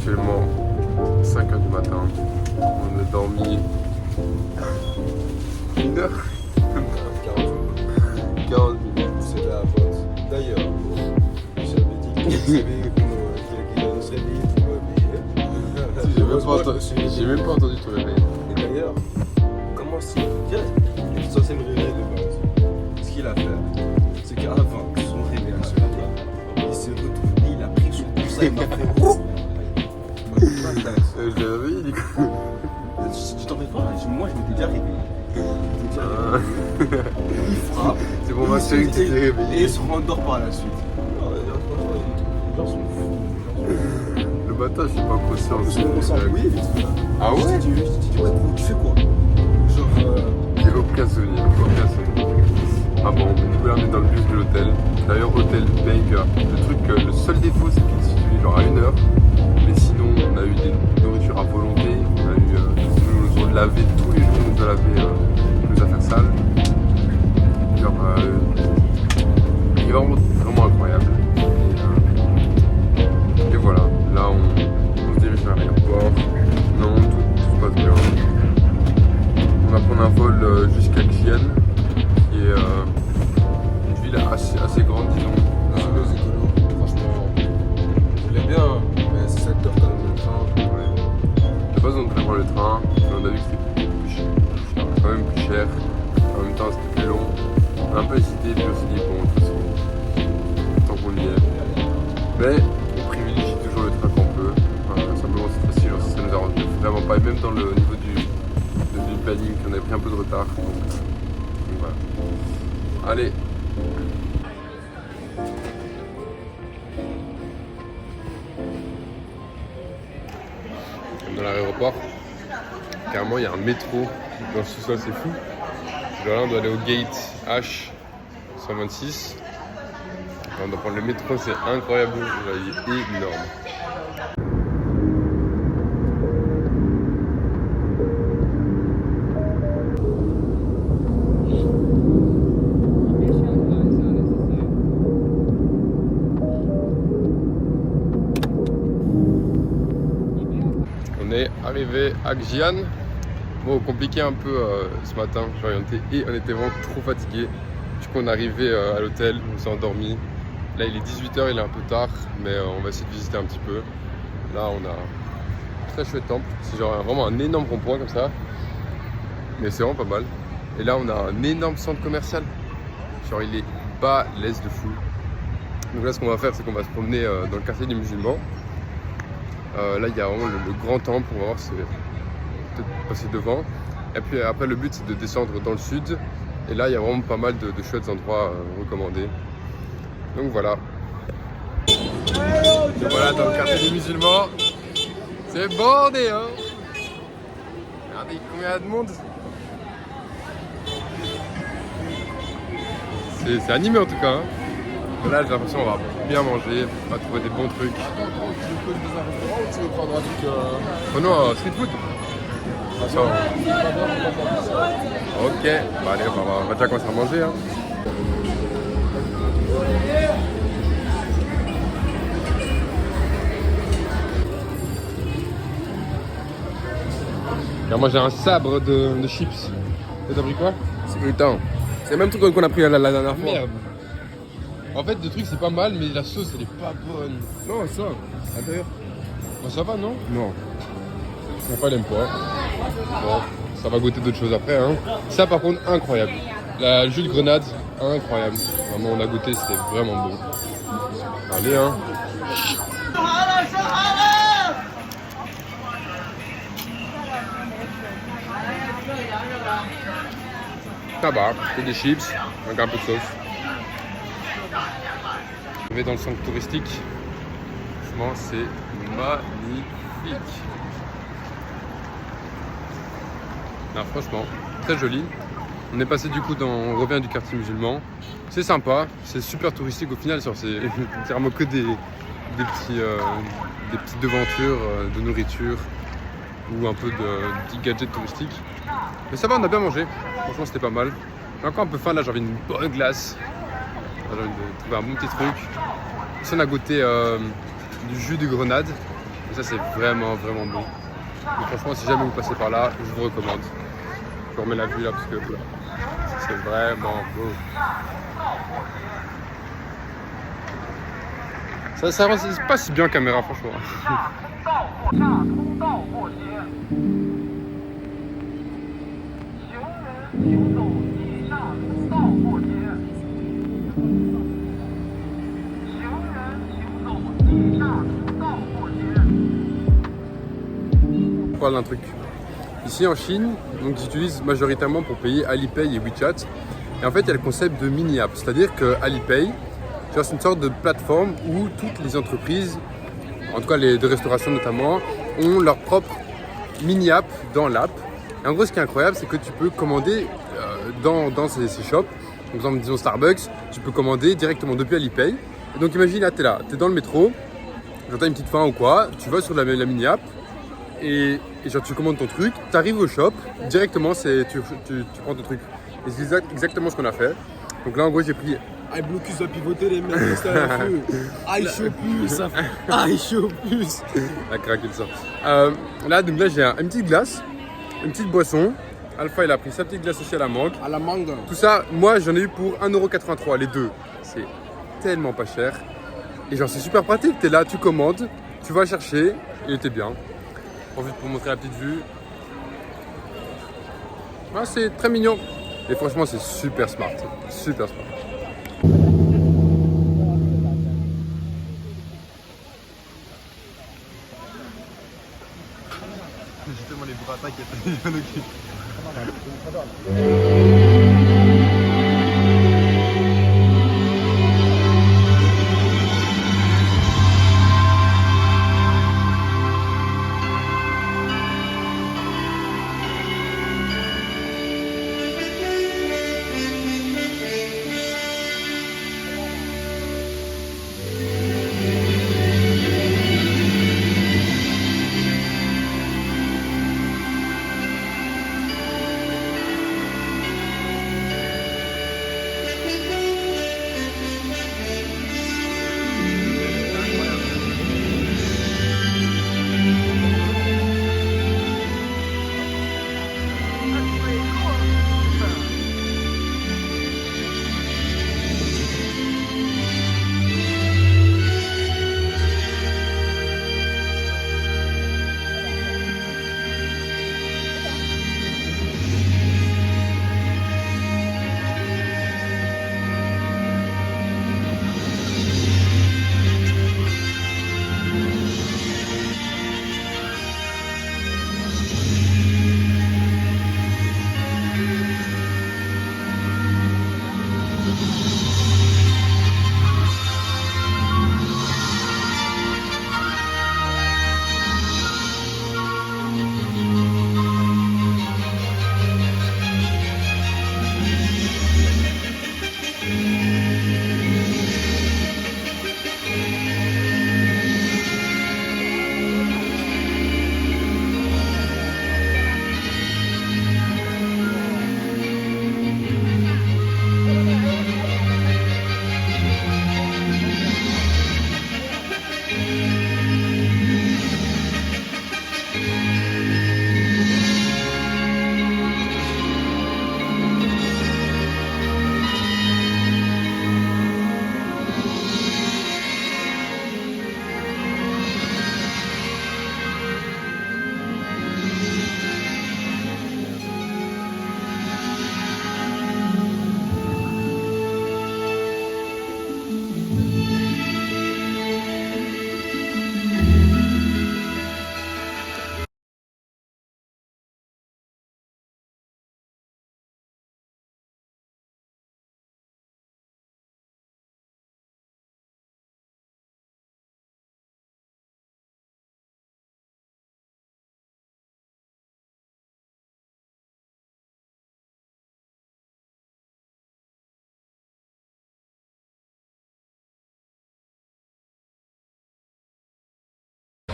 actuellement 5h du matin. On a dormi 1h 40 minutes. C'est la faute. D'ailleurs, j'avais dit qu'il allait se réveiller pour me réveiller. J'ai même pas entendu ton réveil. Et d'ailleurs, comment c'est il est censé me réveiller de base. Ce qu'il a fait, c'est qu'avant que son réveil se lève, il s'est retourné, il a pris son coussin, il m'a fait ouh. Je l'ai réveillé, du coup. Tu t'en fais pas, moi je m'étais déjà réveillé. Il frappe. C'est pour m'assurer que tu t'es réveillé. Et il se rendort par la suite. Les gens sont fous. Le matin, je suis pas conscient. On s'en oui, Ah ouais? Tu dis, ouais, tu fais quoi? Genre. J'ai aucun souvenir, aucun souvenir. Ah bon, du coup là on est dans le bus de l'hôtel. D'ailleurs, hôtel Baker. Le truc, le seul défaut c'est qu'il se situe genre à 1h. Mais sinon, on a eu des nourritures à volonté. On a eu. Nous ont lavé tous les jours, nous a lavé nos affaires sales. Genre. Il est vraiment incroyable. Et voilà, là on se dirige vers l'aéroport. Non, tout se passe bien. On va prendre un vol jusqu'à Xi'an, qui est une ville assez grande, disons. Les écolos, franchement, je l'ai bien, mais c'est 7 heures quand même le train. Ouais. De base, on devrait prendre le train, mais on a vu que c'était quand même plus cher. En même temps, c'était plus long. On a un peu hésité, puis on s'est dit, bon, de toute façon, tant qu'on y est. Mais on privilégie toujours le train qu'on peut. Simplement, c'est facile, ça nous arrange vraiment pas. Et même dans le niveau du planning, on avait pris un peu de retard. Donc voilà. Allez. Dans l'aéroport, carrément il y a un métro dans ce sous-sol, c'est fou. Genre là on doit aller au gate H 126. On doit prendre le métro, c'est incroyable, genre, il est énorme. On est arrivé à Xi'an. Bon, compliqué un peu ce matin, on était vraiment trop fatigués. Du coup on est arrivé à l'hôtel, on s'est endormi. Là il est 18h, il est un peu tard, mais on va essayer de visiter un petit peu. Là on a un très chouette temple, c'est genre vraiment un énorme rond-point comme ça. Mais c'est vraiment pas mal. Et là on a un énorme centre commercial. Genre il est balèze de fou. Donc là ce qu'on va faire, c'est qu'on va se promener dans le quartier des musulmans. Là il y a vraiment le grand temple, on va voir si peut-être passer devant. Et puis après le but c'est de descendre dans le sud. Et là il y a vraiment pas mal de chouettes endroits recommandés. Donc voilà. Et voilà dans le quartier des musulmans. C'est bondé hein. Regardez combien il y a de monde. C'est animé en tout cas hein. Là j'ai l'impression qu'on va bien manger, on va trouver des bons trucs. Tu veux des restaurants ou tu veux prendre un truc Oh non, street food. Ok, bah allez, on va déjà commencer à manger hein. Moi j'ai un sabre de chips. Et t'as pris quoi? C'est le même truc qu'on a pris la dernière fois. Merde. En fait, le truc c'est pas mal, mais la sauce elle est pas bonne. Non, ça, à l'intérieur. Bah, ça va, non? Non. Mon père il aime pas. Bon, ça va goûter d'autres choses après. Hein. Ça, par contre, incroyable. La jus de grenade, incroyable. Vraiment, on a goûté, c'était vraiment bon. Allez, hein. Tabac, c'est des chips, avec un peu de sauce. Je vais dans le centre touristique. Franchement, c'est magnifique. Non, franchement, très joli. On est passé du coup on revient du quartier musulman. C'est sympa, c'est super touristique au final. C'est littéralement que des petites devantures de nourriture ou un peu de petits gadgets touristiques. Mais ça va, on a bien mangé. Franchement, c'était pas mal. J'ai encore un peu faim là, j'ai envie d'une bonne glace. J'ai envie de trouver un bon petit truc. Ici, on a goûté du jus de grenade. Et ça, c'est vraiment, vraiment bon. Et franchement, si jamais vous passez par là, je vous recommande. Je remets la vue là parce que c'est vraiment beau. Ça c'est pas si bien en caméra, franchement. On parle d'un truc. Ici en Chine, donc ils utilisent majoritairement pour payer Alipay et WeChat. Et en fait, il y a le concept de mini-app, c'est-à-dire que Alipay, c'est une sorte de plateforme où toutes les entreprises, en tout cas les de restauration notamment, ont leur propre mini-app dans l'app. Et en gros, ce qui est incroyable, c'est que tu peux commander dans ces shops, par exemple, disons Starbucks, tu peux commander directement depuis Alipay. Et donc imagine, là, tu es là, tu es dans le métro, genre tu as une petite faim ou quoi, tu vas sur la mini-app et genre tu commandes ton truc, tu arrives au shop, directement tu prends ton truc. Et c'est exactement ce qu'on a fait. Donc là, en gros, j'ai pris... Aïe, Blocus a pivoté les mecs, c'est un feu. Aïe, chaud plus. Aïe, chaud plus. A craqué le sang. Là, j'ai une petite glace, une petite boisson. Alpha, il a pris sa petite glace aussi à la mangue. À la mangue. Tout ça, moi, j'en ai eu pour 1,83 € les deux. C'est tellement pas cher. Et genre, c'est super pratique. T'es là, tu commandes, tu vas chercher, et t'es bien. Profite pour montrer la petite vue. Ah, c'est très mignon. Et franchement, c'est super smart. Super smart. Justement, les burrata qui étaient bien occupés.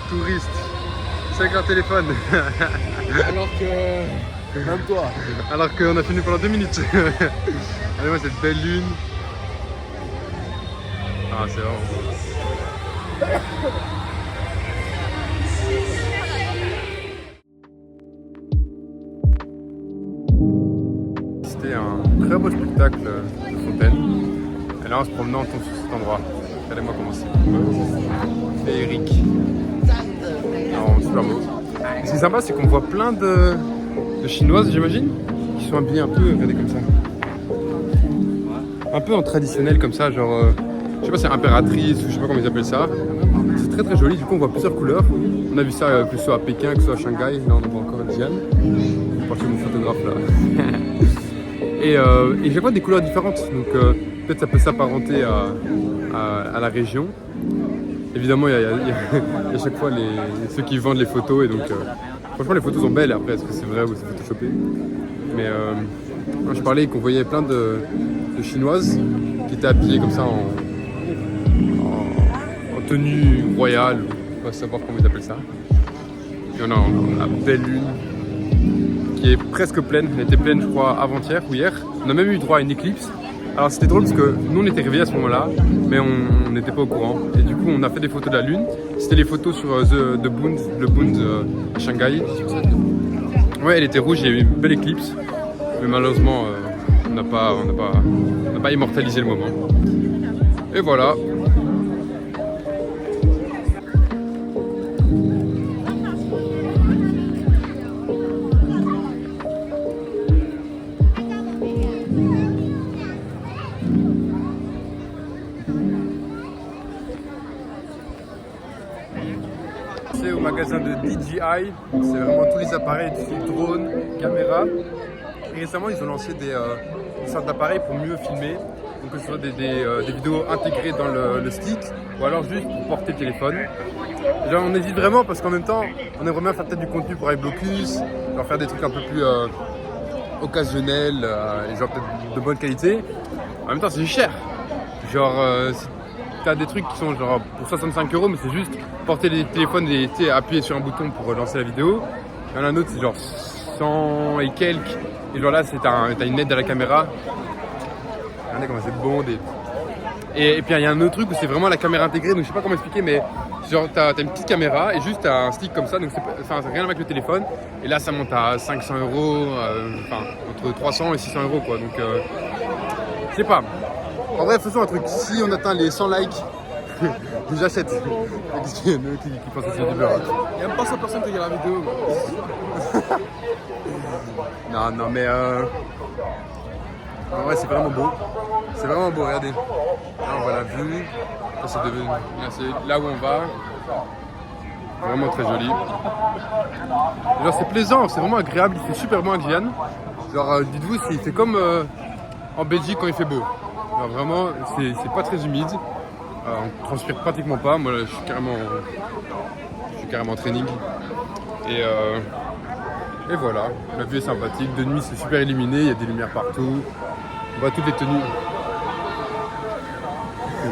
Touriste, c'est avec leur téléphone. Alors que... Même toi. Alors qu'on a fini pendant 2 minutes. Allez, moi cette belle lune. Ah, c'est vraiment beau. fait un très beau spectacle de fontaine. Et là, en se promenant, on tombe sur cet endroit. Regardez-moi comment c'est. Féerique. Non, super beau. Ce qui est sympa, c'est qu'on voit plein de Chinoises, j'imagine, qui sont habillées un peu, regardez comme ça. Un peu en traditionnel comme ça, genre, je sais pas, c'est impératrice ou je sais pas comment ils appellent ça. C'est très très joli, du coup on voit plusieurs couleurs. On a vu ça que ce soit à Pékin, que ce soit à Shanghai, là on en voit encore à Xi'an. Je vais partir mon photographe là. Et chaque fois des couleurs différentes, donc peut-être ça peut s'apparenter à la région. Évidemment il y a chaque fois ceux qui vendent les photos et donc franchement les photos sont belles, après est-ce que c'est vrai ou c'est photoshopé. Mais moi je parlais qu'on voyait plein de Chinoises qui étaient habillées comme ça en tenue royale, on va savoir comment ils appellent ça. Et on a la belle lune qui est presque pleine, elle était pleine je crois avant-hier ou hier. On a même eu droit à une éclipse. Alors c'était drôle parce que nous on était réveillés à ce moment-là, mais on n'était pas au courant. Et du coup on a fait des photos de la lune. C'était les photos sur le Bund à Shanghai. Ouais, elle était rouge, il y a eu une belle éclipse. Mais malheureusement on n'a pas immortalisé le moment. Et voilà. C'est au magasin de DJI, c'est vraiment tous les appareils, drones, caméras. Et récemment ils ont lancé des sortes d'appareils pour mieux filmer, donc que ce soit des vidéos intégrées dans le stick ou alors juste pour porter le téléphone. Genre, on hésite vraiment parce qu'en même temps on aimerait bien faire peut-être du contenu pour iBlocus, genre faire des trucs un peu plus occasionnels et genre peut-être de bonne qualité. En même temps c'est cher, genre t'as des trucs qui sont genre pour 65 €, mais c'est juste porter les téléphones et appuyer sur un bouton pour lancer la vidéo. Il y en a un autre c'est genre 100 et quelques, et genre là t'as une aide à la caméra. Regardez comment c'est bondé. Et puis il y a un autre truc où c'est vraiment la caméra intégrée, donc je sais pas comment expliquer, mais genre t'as une petite caméra et juste t'as un stick comme ça, donc ça n'a rien à voir avec le téléphone. Et là ça monte à 500 €, enfin entre 300 et 600 € quoi, donc je sais pas. En vrai faisons un truc, si on atteint les 100 likes, j'achète. Qu'est-ce qu'il y a qui pense que c'est du beurre? Il n'y a même pas 100 personnes qui regardent la vidéo. Non mais en vrai c'est vraiment beau. C'est vraiment beau, regardez. Là on voit la vue. Là c'est là où on va. Vraiment très joli. Genre c'est plaisant, c'est vraiment agréable, il fait super bon à Xi'an. Genre dites-vous, il fait comme en Belgique quand il fait beau. Alors, vraiment c'est pas très humide. On transpire pratiquement pas. Moi là, je suis carrément en training. Et voilà, la vue est sympathique. De nuit c'est super illuminé, il y a des lumières partout. On voit toutes les tenues.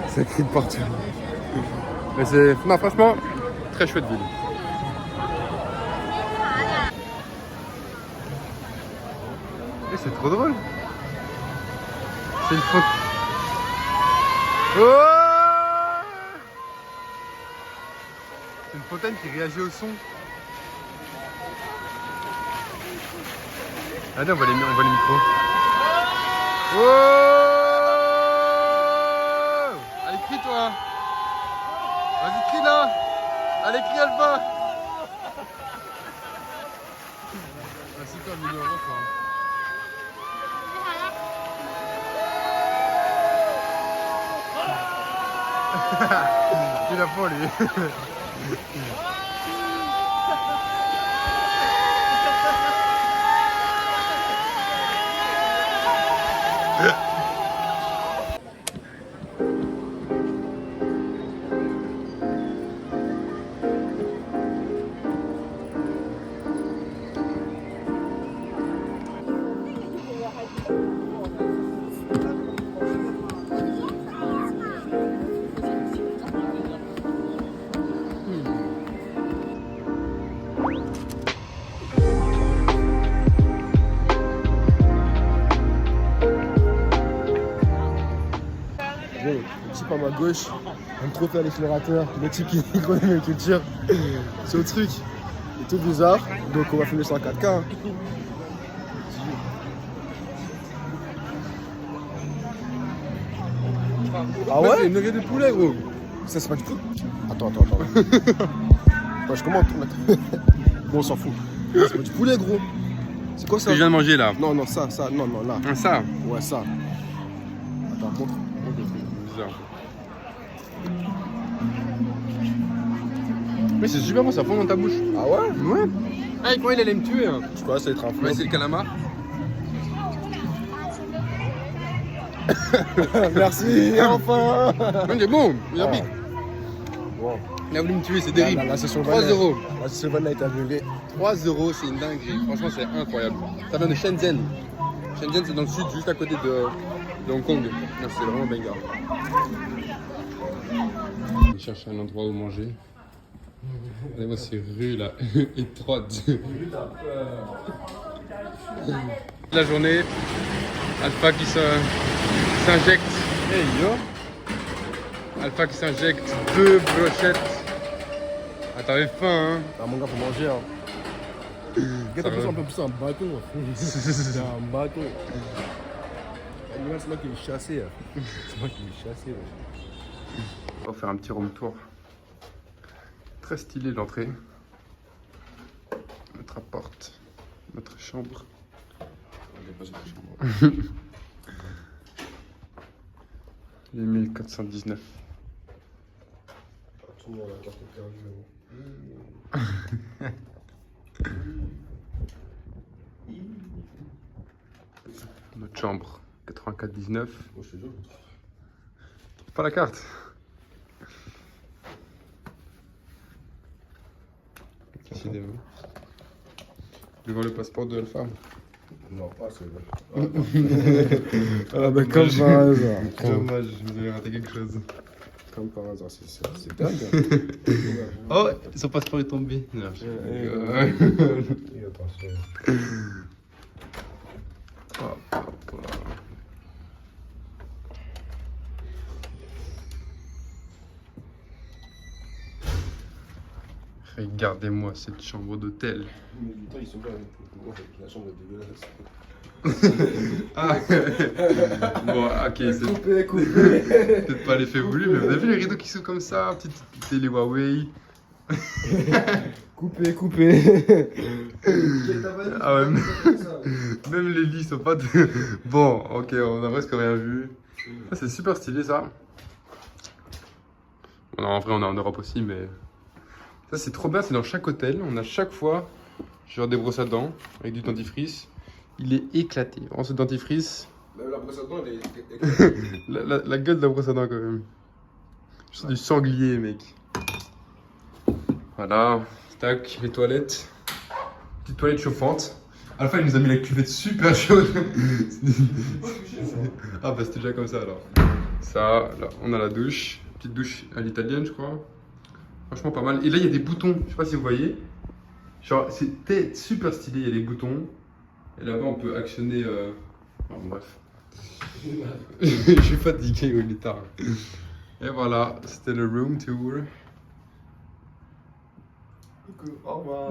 Ça crie de partout. Mais non, franchement, très chouette ville. Et c'est trop drôle. C'est une faute. Oh, c'est une fontaine qui réagit au son. Allez, on voit les micros. Oh, allez, crie toi. Vas-y, crie là. Allez, crie Alpha. Vas-y, toi, Mignon, toi. Il a pas lui. Le type à ma gauche aime trop faire l'explorateur, le type qui connaît mes cultures. C'est le truc, c'est tout bizarre, donc on va filmer ça en 4K. Ah ouais? C'est une nugget de poulet, gros. Ça, c'est pas du tout. Attends. Attends, je commente. Bon, on s'en fout. C'est pas du poulet, gros. C'est quoi Ce ça? que je viens de manger là. Non, ça, non, là. Ah, ça. Ouais, ça. Attends, montre. Bizarre. Mais c'est super bon, ça fond dans ta bouche. Ah ouais? Ouais. Ah, comment il allait me tuer. Hein. Je crois que ça va être un On va flop. essayer le calamar. Merci, enfin. Non, il est bon, il a Ah. piqué. Bon. Il a voulu me tuer, c'est terrible. La session 3 Vanna. euros. La session Vanna est annulée. 3 euros, c'est une dinguerie. Franchement, c'est incroyable. Ça vient de Shenzhen. Shenzhen, c'est dans le sud, juste à côté de Hong Kong. Non, c'est vraiment banger. On cherche un endroit où manger. Regardez-moi ces rues là, étroites. La journée, Alpha qui s'injecte. Hey yo. Alpha qui s'injecte 2 brochettes. Ah, t'avais faim, hein? Ah, mon gars, faut manger. Hein. Regarde, va. un peu plus un bâton. C'est un bâton. C'est moi qui l'ai chassé. C'est moi qui l'ai chassé. On va faire un petit room tour. Très stylé l'entrée. Notre porte, notre chambre. Les 1419. Tout le monde a la carte perdue. Notre chambre, 8419. Moi, je te jure. Pas la carte. Décidément. Devant le passeport de Alpha. Non, pas celui-là. Ah, bah, comme par hasard. Dommage, vous avez raté quelque chose. Comme par hasard, c'est dingue. Oh, son passeport est tombé. Non, je Et attention. Hop, hop. Regardez-moi cette chambre d'hôtel. Mais putain, ils sont pas la chambre est dégueulasse. Ah bon, ok, c'est Coupé. peut-être pas l'effet voulu, mais vous avez vu les rideaux qui sont comme ça, petite télé Huawei. Coupé. Ah ouais, même les lits sont pas de... Bon, ok, on a presque rien vu. Ah, c'est super stylé ça. Bon, en vrai, on est en Europe aussi, mais... Ça, c'est trop bien, c'est dans chaque hôtel. On a chaque fois, genre des brosses à dents avec du dentifrice. Il est éclaté. Vraiment, ce dentifrice... Même la brosse à dents, elle est... la gueule de la brosse à dents, quand même. C'est du sanglier, mec. Voilà. Tac, les toilettes. Petite toilette chauffante. Alpha, il nous a mis la cuvette super chaude. Ah bah c'était déjà comme ça alors. Ça, là, on a la douche. Petite douche à l'italienne, je crois. Franchement pas mal. Et là, il y a des boutons. Je sais pas si vous voyez. Genre, c'était super stylé. Il y a des boutons. Et là-bas, on peut actionner... Enfin, bref. Je suis fatigué, il est tard. Et voilà, c'était le room tour. Au revoir.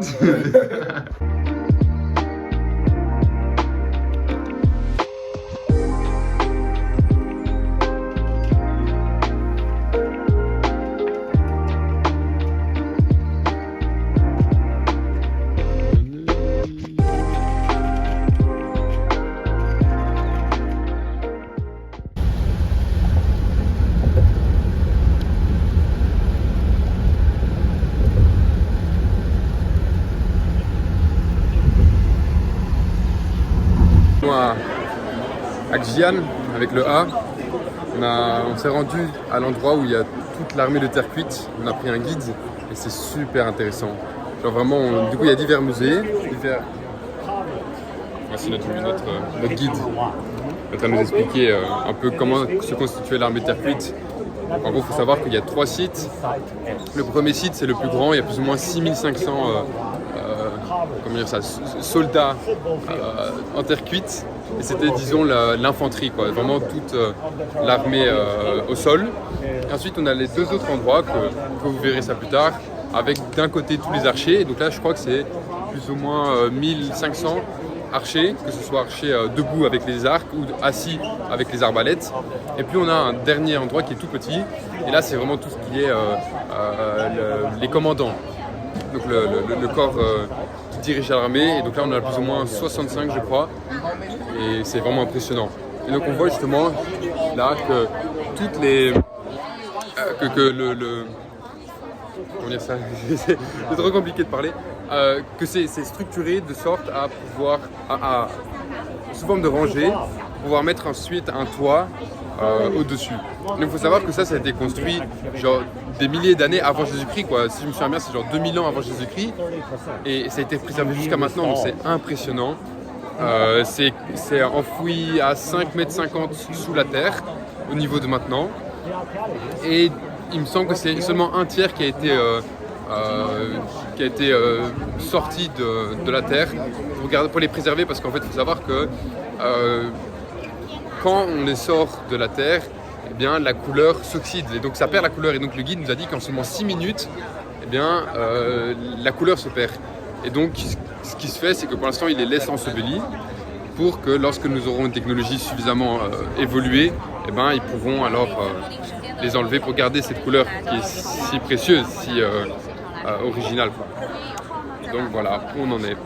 À Xi'an avec le A, on s'est rendu à l'endroit où il y a toute l'armée de terre cuite. On a pris un guide et c'est super intéressant. Genre vraiment, du coup il y a divers musées. Voici notre guide. Il est en train de nous expliquer un peu comment se constituait l'armée de terre cuite. En gros, il faut savoir qu'il y a 3 sites. Le premier site, c'est le plus grand. Il y a plus ou moins 6500 comment dire ça, soldats en terre cuite. Et c'était, disons, l'infanterie, quoi. Vraiment toute l'armée au sol. Et ensuite, on a les 2 autres endroits, que vous verrez ça plus tard, avec d'un côté tous les archers. Et donc là, je crois que c'est plus ou moins 1500 archer, que ce soit archer debout avec les arcs ou assis avec les arbalètes. Et puis on a un dernier endroit qui est tout petit. Et là, c'est vraiment tout ce qui est les commandants. Donc le corps qui dirige l'armée. Et donc là, on a plus ou moins 65, je crois. Et c'est vraiment impressionnant. Et donc on voit justement là que toutes les... comment dire ça? C'est trop compliqué de parler. Que c'est structuré de sorte à pouvoir, sous forme de rangée, pouvoir mettre ensuite un toit au-dessus. Donc il faut savoir que ça a été construit genre des milliers d'années avant Jésus-Christ, quoi. Si je me souviens bien, c'est genre 2000 ans avant Jésus-Christ. Et ça a été préservé jusqu'à maintenant, donc c'est impressionnant. C'est enfoui à 5,50 m sous la terre, au niveau de maintenant. Et il me semble que c'est seulement un tiers qui a été sorti de la terre pour les préserver, parce qu'en fait il faut savoir que quand on les sort de la terre, eh bien, la couleur s'oxyde et donc ça perd la couleur, et donc le guide nous a dit qu'en seulement 6 minutes eh bien, la couleur se perd. Et donc ce qui se fait, c'est que pour l'instant il les laisse ensevelis pour que lorsque nous aurons une technologie suffisamment évoluée, eh ben, ils pourront alors les enlever pour garder cette couleur qui est si précieuse, si originale. Donc voilà, où on en est.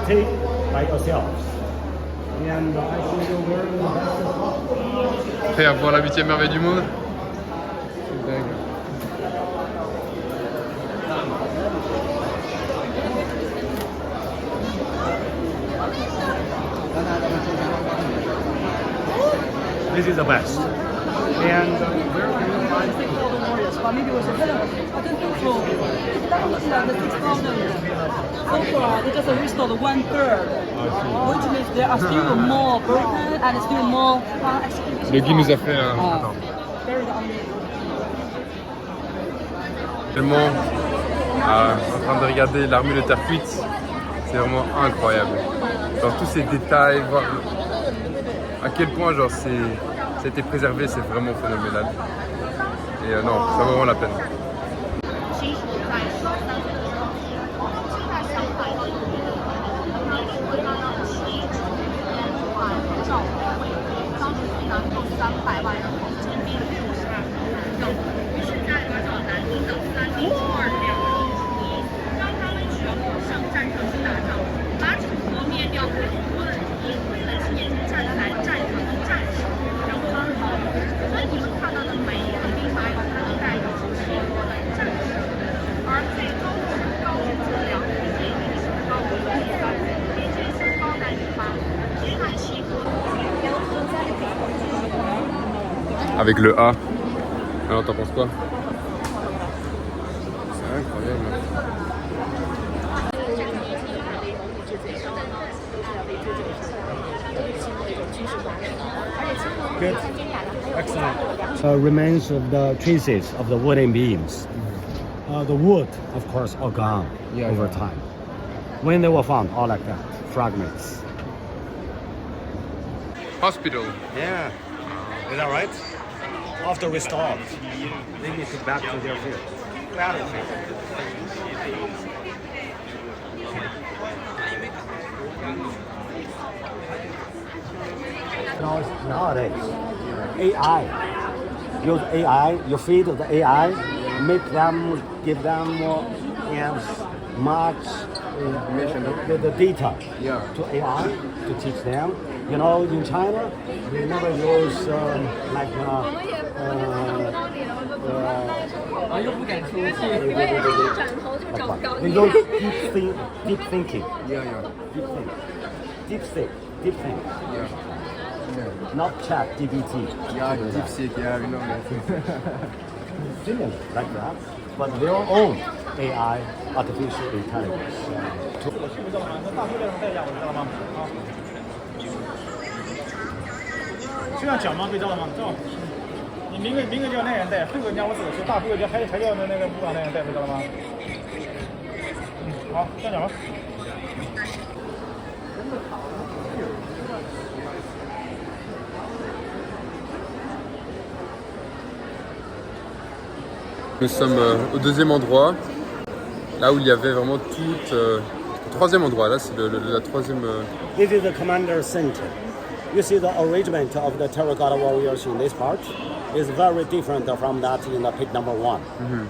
Take by yourselves. And I think you're wearing the best of Prêt à voir la 8e merveille du monde? C'est dingue. This is the best. And where can you find Six Golden Warriors, but maybe we should tell them. I don't think so. That means that the 6,000 so far they just restored 1/3, which means there are still more broken and still more executions. Le guide nous a fait un. Attends. Very amazing. Tellement en train de regarder l'armure de terre cuite, c'est vraiment incroyable. Genre tous ces détails, voir à quel point genre ça a été préservé, c'est vraiment phénoménal. Et non, ça vaut vraiment la peine. Avec le A. Alors t'en penses quoi? C'est incroyable. Good. Excellent. Remains of the traces of the wooden beams. The wood, of course, all gone over time. When they were found, all like that, fragments. Hospital. Yeah. Is that right? After restored, they need to back to their field. Nowadays, AI. Use AI, you feed the AI, give them as much the data to AI to teach them. You know, in China, we never use we use deep thinking. Deep think. Not chat GPT. DeepSeek, we know that. Similar like that, but their own AI, artificial intelligence. 这样讲吗？对照了吗？照。你名字叫那人带，副本叫我手持，大副本叫还叫那个部长那人带，知道了吗？好，这样讲吧。 Nous sommes au deuxième endroit, là où il y avait vraiment tout. Le troisième endroit, là c'est la troisième. This is the commander center. You see the arrangement of the terracotta warriors in this part is very different from that in the pit number 1.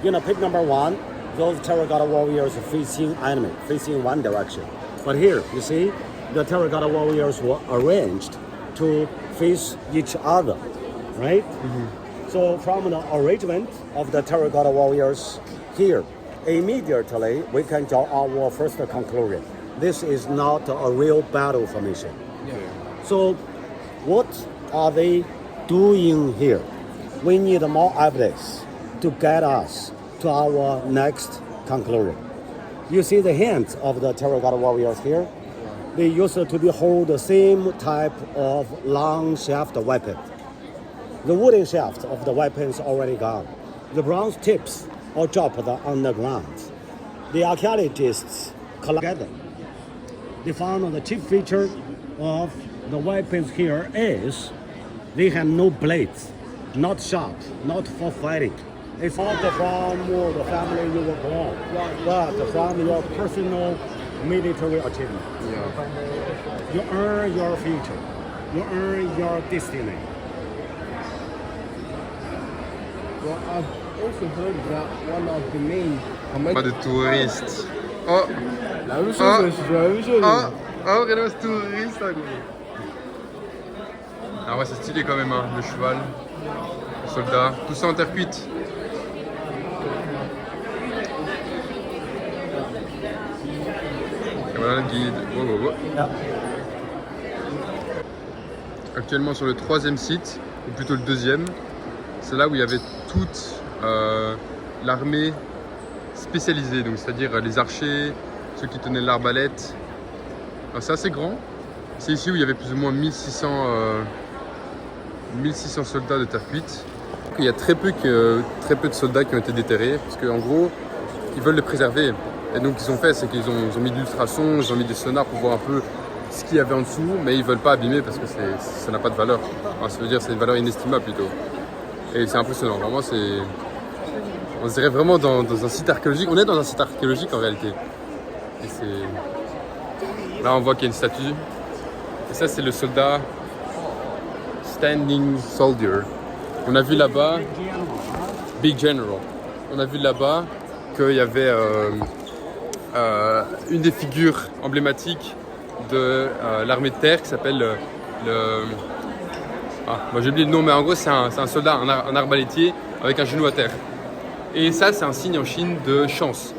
In the pit number 1, those terracotta warriors facing enemy, facing one direction. But here, you see, the terracotta warriors were arranged to face each other, right? So from the arrangement of the terracotta warriors here, immediately we can draw our first conclusion. This is not a real battle formation. So what are they doing here? We need more evidence to guide us to our next conclusion. You see the hands of the terracotta warriors here? They used to hold the same type of long shaft weapon. The wooden shaft of the weapon is already gone. The bronze tips are dropped on the ground. The archaeologists collected. They found the chief feature of the weapons here is they have no blades, not sharp, not for fighting. It's not from the family you were born, but from your personal military achievement. You earn your future. You earn your destiny. Well, I've also heard that one of the main... Pas de touristes. Oh! La même chose, je la même chose. Oh, Renault touriste. Ah ouais, c'est stylé quand même, hein. Le cheval, le soldat, tout ça en terre cuite. Et voilà le guide. Actuellement sur le troisième site, ou plutôt le deuxième. c'est là où il y avait toute l'armée spécialisée, donc c'est-à-dire les archers, ceux qui tenaient l'arbalète. C'est assez grand. C'est ici où il y avait plus ou moins 1600 soldats de Tafwit. Il y a très peu de soldats qui ont été déterrés, parce qu'en gros, ils veulent les préserver. Et donc, ce qu'ils ont fait, c'est qu'ils ont mis de l'ultrason, ils ont mis des sonars pour voir un peu ce qu'il y avait en dessous, mais ils veulent pas abîmer parce que ça n'a pas de valeur. Enfin, ça veut dire c'est une valeur inestimable plutôt. Et c'est impressionnant, vraiment, on se dirait vraiment dans un site archéologique. On est dans un site archéologique en réalité. Et là, on voit qu'il y a une statue. Et ça, c'est le soldat Standing Soldier. On a vu là-bas, Big General. On a vu là-bas qu'il y avait une des figures emblématiques de l'armée de terre qui s'appelle j'ai oublié le nom, mais en gros, c'est un soldat, un arbalétier avec un genou à terre. Et ça, c'est un signe en Chine de chance.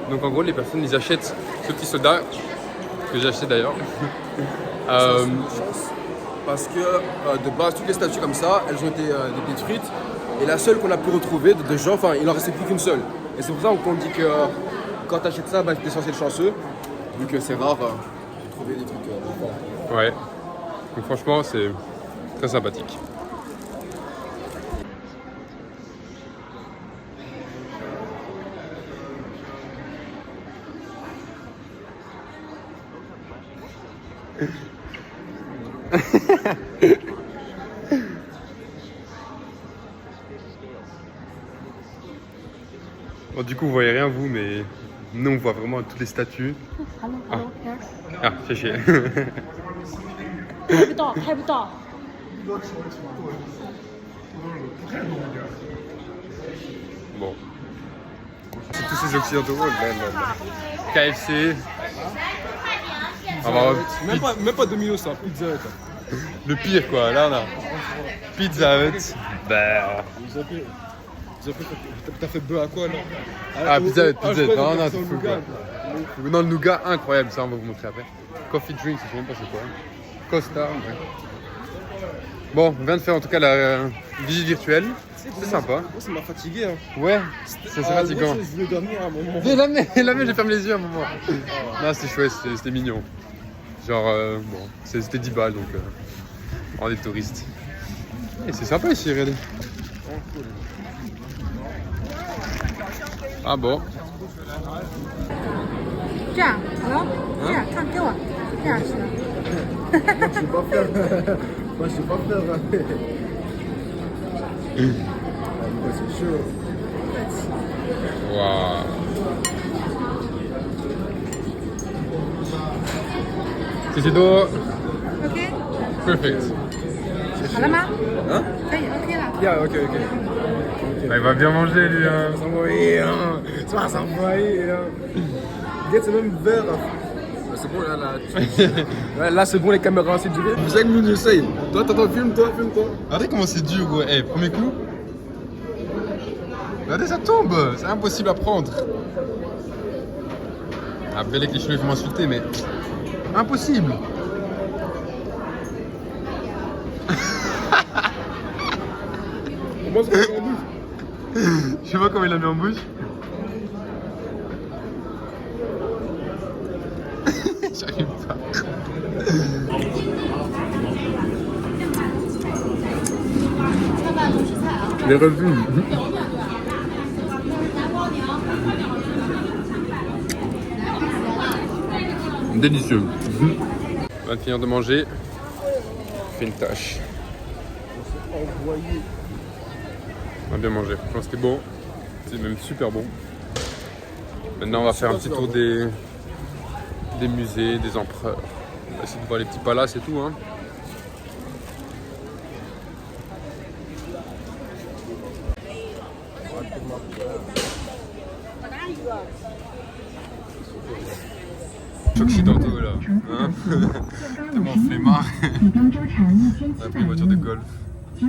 Donc en gros, les personnes, ils achètent ce petit soldat, que j'ai acheté d'ailleurs. Chance, parce que de base, toutes les statues comme ça, elles ont été détruites. Et la seule qu'on a pu retrouver de gens, enfin, il en restait plus qu'une seule. Et c'est pour ça qu'on dit que quand tu achètes ça, t'es censé être chanceux, vu que c'est rare de trouver des trucs. Ouais. Donc franchement, c'est très sympathique. Bon, du coup, vous voyez rien vous, mais nous on voit vraiment toutes les statues. C'est chier. 拍不到，拍不到。 Bon. C'est tous ces occidentaux. KFC. Même pas Domino's, hein, Pizza Hut. Le pire quoi, là on a Pizza Hut. Bah. T'as fait bœuf à quoi là? Pizza Hut, non, c'est fou quoi. Non, le nougat incroyable, ça on va vous montrer après. Coffee drink, je sais même pas c'est quoi. Costa, ouais. Bon, on vient de faire en tout cas la visite virtuelle. C'est sympa. Moi ça m'a fatigué. Hein. Ouais, c'est fatigant. Je voulais dormir à un moment. J'ai fermé les yeux à un moment. Non, c'était chouette, c'était mignon. Genre, c'était 10 balles donc on est touristes. Et c'est sympa ici, regardez. Ah bon. 这样，好，这样看给我，这样行。 Moi, je suis pas peur. C'est chaud. Waouh. C'est d'eau. OK， Perfect. 好了吗？ Hein? 可以 OK 了。 Yeah, ok. Bah, il va bien manger lui. Hein. S'envoyer, hein. Ça va s'envoyer, hein. Regarde, c'est même vert. C'est bon, là. Ouais, là, c'est bon, les caméras, c'est duré. Vous savez que nous, essaye. Toi, filme-toi. Regardez comment c'est dur, gros. Hey, premier coup. Regardez, ça tombe. C'est impossible à prendre. Ah, Bellec, les cheveux vont m'insulter, mais impossible. Comment est-ce qu'on met en bouche? Je sais pas comment il l'a mis en bouche. J'arrive pas. Les revues. Délicieux. On va finir de manger. Fait une tâche. On a bien mangé. Franchement, c'était bon. C'est même super bon. Maintenant, on va faire un petit tour des musées, des empereurs. On va essayer de voir les petits palaces et tout. Hein. Occidentaux là, hein. Tellement flemmard. On a pris une voiture de golf. Et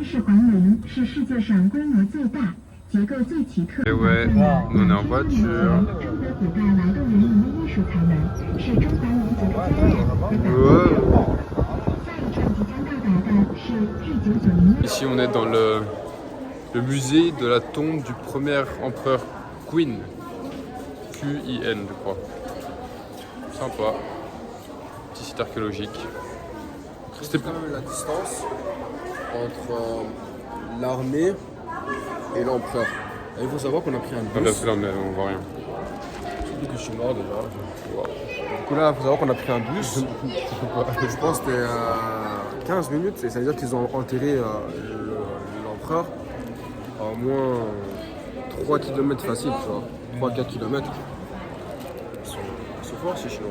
ouais, nous on est en voiture. Ici on est dans le le musée de la tombe du premier empereur Qin. Q-I-N, je crois. Sympa. Petit site archéologique. C'était quand même la distance entre l'armée et l'empereur. Et il faut savoir qu'on a pris un Ah, bus. là, on voit rien. Surtout que je suis mort déjà. Du coup là, il faut savoir qu'on a pris un bus. Je pense que c'était 15 minutes. Et ça veut dire qu'ils ont enterré l'empereur à au moins 3 km facile, tu vois. 3-4 km. Ils sont forts ces Chinois.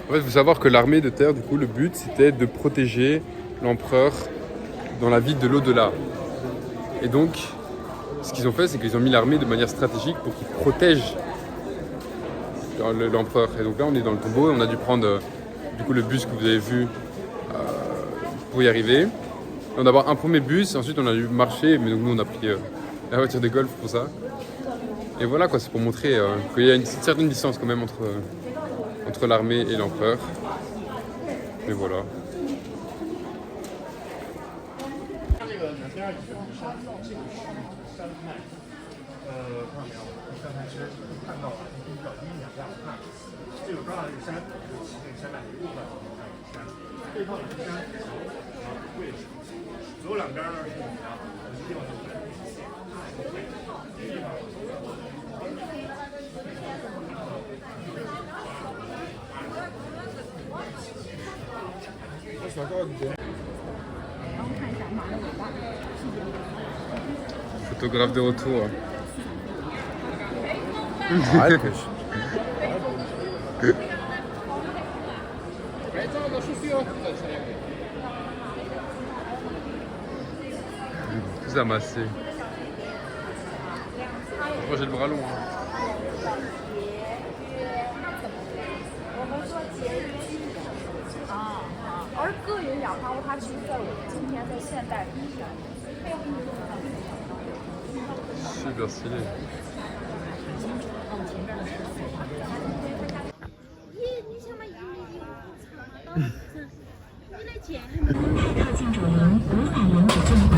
En fait, il faut savoir que l'armée de terre, du coup, le but, c'était de protéger l'empereur dans la ville de l'au-delà. Et donc, ce qu'ils ont fait, c'est qu'ils ont mis l'armée de manière stratégique pour qu'ils protègent l'empereur. Et donc là, on est dans le tombeau et on a dû prendre du coup le bus que vous avez vu pour y arriver. On a d'abord un premier bus, ensuite on a dû marcher, mais donc nous on a pris la voiture de golf pour ça. Et voilà quoi, c'est pour montrer qu'il y a une certaine distance quand même entre l'armée et l'empereur. Et voilà. Photographe de retour. Tout amassé. Moi j'ai le bras long. 而个人养花屋，它其实在我们今天在现代， Super stylé. 敬主您五百元的捐款。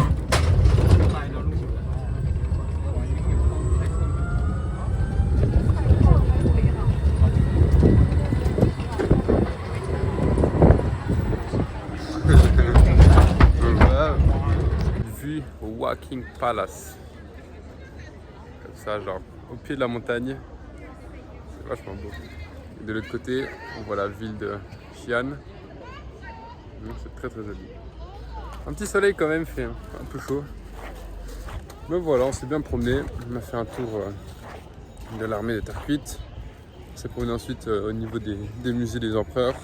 Vue au Walking Palace. Comme ça, genre au pied de la montagne. C'est vachement beau. Et de l'autre côté, on voit la ville de Xi'an. C'est très très joli. Un petit soleil quand même, fait un peu chaud. Mais voilà, on s'est bien promené. On a fait un tour de l'armée des terres cuites. On s'est promené ensuite au niveau des musées des empereurs.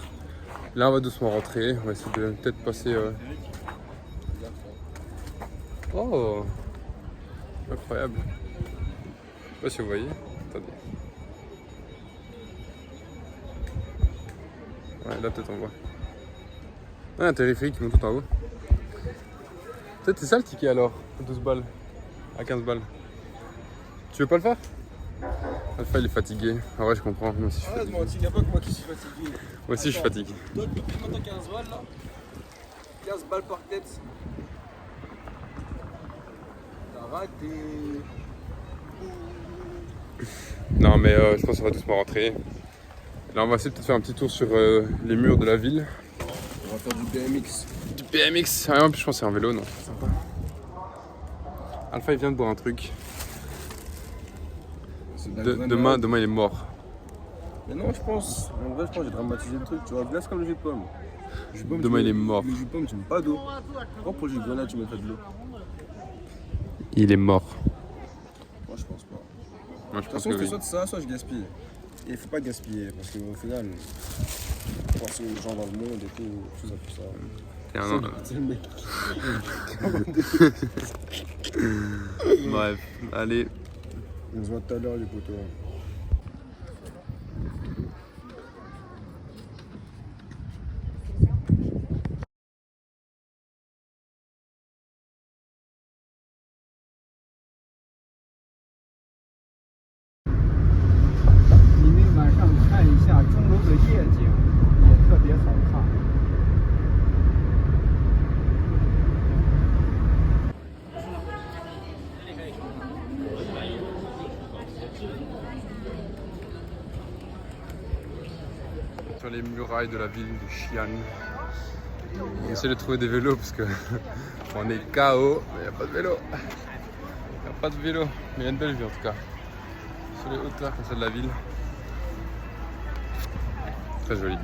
Là, on va doucement rentrer. On va essayer de peut-être passer. Oh, incroyable. Je sais pas si vous voyez. Attendez. Ouais, là peut-être on voit. Ouais, un téléphérique qui monte tout en haut. Peut-être c'est ça le ticket alors, 12 balles, à 15 balles. Tu veux pas le faire? Alpha il est fatigué. Ah ouais, je comprends. Moi aussi je suis fatigué. Il n'y a pas que moi qui suis fatigué. Moi aussi je suis fatigué. Donne maintenant 15 balles là. 15 balles par tête. T'as raté. Non mais je pense qu'on va doucement rentrer. Là on va essayer de faire un petit tour sur les murs de la ville. On va faire du BMX. Du BMX, ah, en plus je pense que c'est un vélo, non? Sympa. Alpha il vient de boire un truc. Demain il est mort. Mais non, je pense. En vrai, je pense que j'ai dramatisé le truc. Tu vois, glace comme le jus de pomme. Demain il est mort. Le jus de pomme, tu mets pas d'eau. Pourquoi pour le jus de grenade, tu mettrais de l'eau? Il est mort. Moi, je pense pas. Moi je De toute pense façon, que c'est oui. soit ça, soit je gaspille. Et il faut pas gaspiller parce qu'au final, penser aux gens dans le monde et tout, tout ça. T'es un C'est le mec. Bref, allez. On se voit tout à l'heure, les potos. sur les murailles de la ville de Xi'an. On essaie de trouver des vélos parce que on est KO, mais il n'y a pas de vélo. Il n'y a pas de vélo, mais il y a une belle vue en tout cas. Sur les hauteurs comme ça de la ville. Très joli.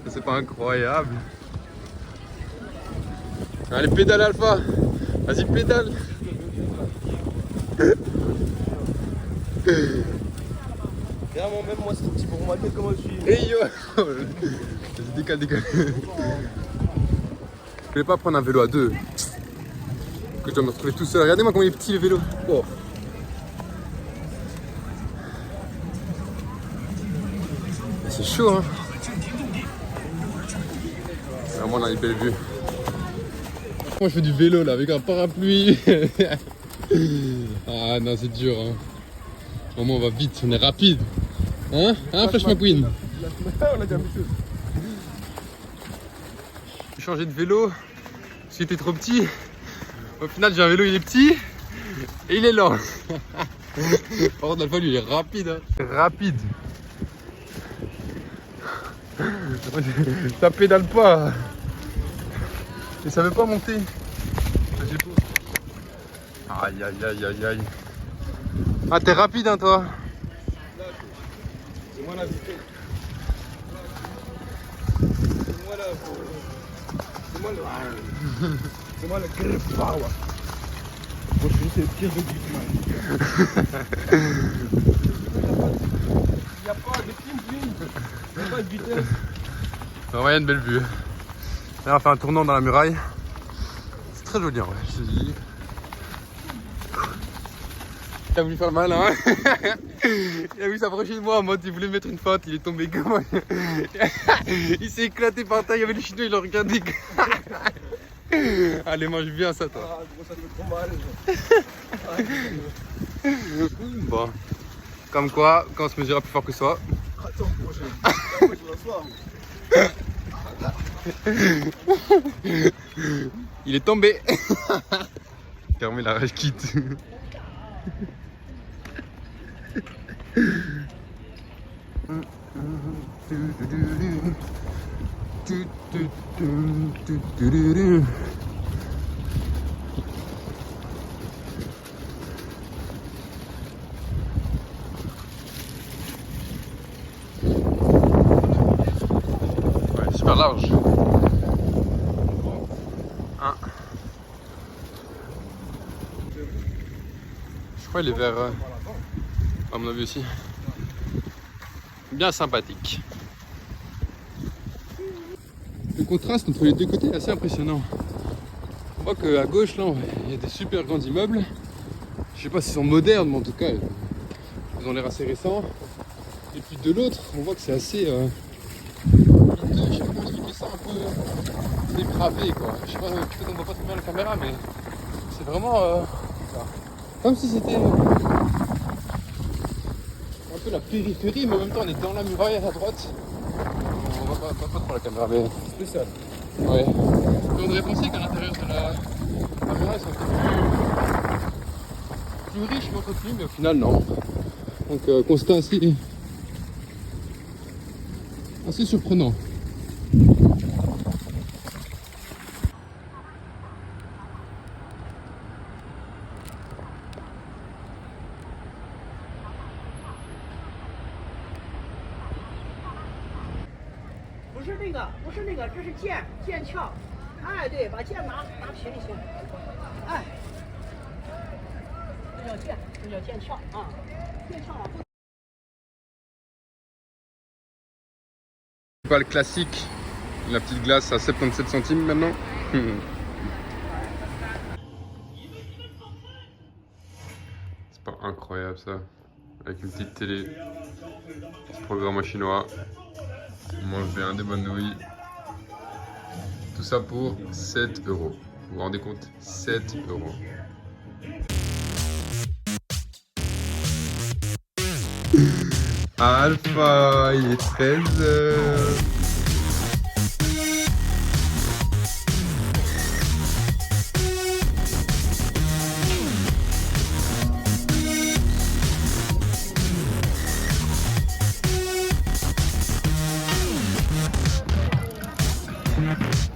C'est pas incroyable. Allez, pédale Alpha. Vas-y, pédale. Vraiment, même moi, c'est petit pour moi, comment je suis. Hey yo. Vas-y, décale, décale. Je voulais pas prendre un vélo à deux. Que je dois me retrouver tout seul. Regardez-moi comment il est petit le vélo. Oh. C'est chaud, hein. Vraiment, on a une belle vue. Moi, je fais du vélo là avec un parapluie. Ah non, c'est dur, hein. Au moins, on va vite, on est rapide. Hein? Hein, Flash McQueen? On a déjà mis tout. J'ai changé de vélo parce qu'il était trop petit. Au final, j'ai un vélo, il est petit et il est lent. Par contre, Alpha, lui, il est rapide. Hein. Rapide. Ça pédale pas. Et ça veut pas monter. Aïe, aïe, aïe, aïe, aïe. Ah, t'es rapide, hein, toi? C'est moi la vitesse. C'est moi la. C'est moi le. C'est moi le grip power. Moi, je suis juste le pire de Gutman. Il n'y a pas de film. Il n'y a pas de vitesse. Vraiment, il y a une belle vue. Là, on va faire un tournant dans la muraille. C'est très joli, en vrai, je te dis. Il a voulu faire le malin, hein. Il a voulu s'approcher de moi en mode il voulait mettre une feinte, il est tombé comme moi. Il s'est éclaté par terre, il y avait les chinois, il l'a regardé. Allez, mange bien ça, toi. Ah, gros, ça fait trop mal. Bon, comme quoi, quand on se mesurera plus fort que soi. Attends, prochain. Il est tombé. Carrément, la rage quitte. Ouais, super large. Hein. Je crois qu'il est vers, à mon avis aussi, bien sympathique. Le contraste entre les deux côtés est assez impressionnant. On voit qu'à gauche, là, il y a des super grands immeubles. Je sais pas s'ils sont modernes, mais en tout cas, ils ont l'air assez récents. Et puis de l'autre, on voit que c'est assez... je sais pas comment expliquer ça, un peu dépravé, quoi. Je sais pas, peut-être on voit pas très bien la caméra, mais c'est vraiment... comme si c'était un peu la périphérie, mais en même temps on est dans la muraille à la droite. On voit pas trop la caméra, mais spécial. Ouais. Mais on aurait pensé qu'à l'intérieur de la muraille, ça serait plus riche, mais entretenu, mais au final, non. Donc, constat assez surprenant.不是那个，这是剑鞘。哎，对，把剑拿皮里行。哎，这叫剑，这叫剑鞘啊，剑鞘往后。Pas le classique, la petite glace à 77 centimes maintenant. C'est pas incroyable ça, avec une petite télé, ce programme en chinois. On mange bien des bonnes nouilles. Tout ça pour 7 €. Vous vous rendez compte? 7 €. Alpha, il est 13 h. Thank you.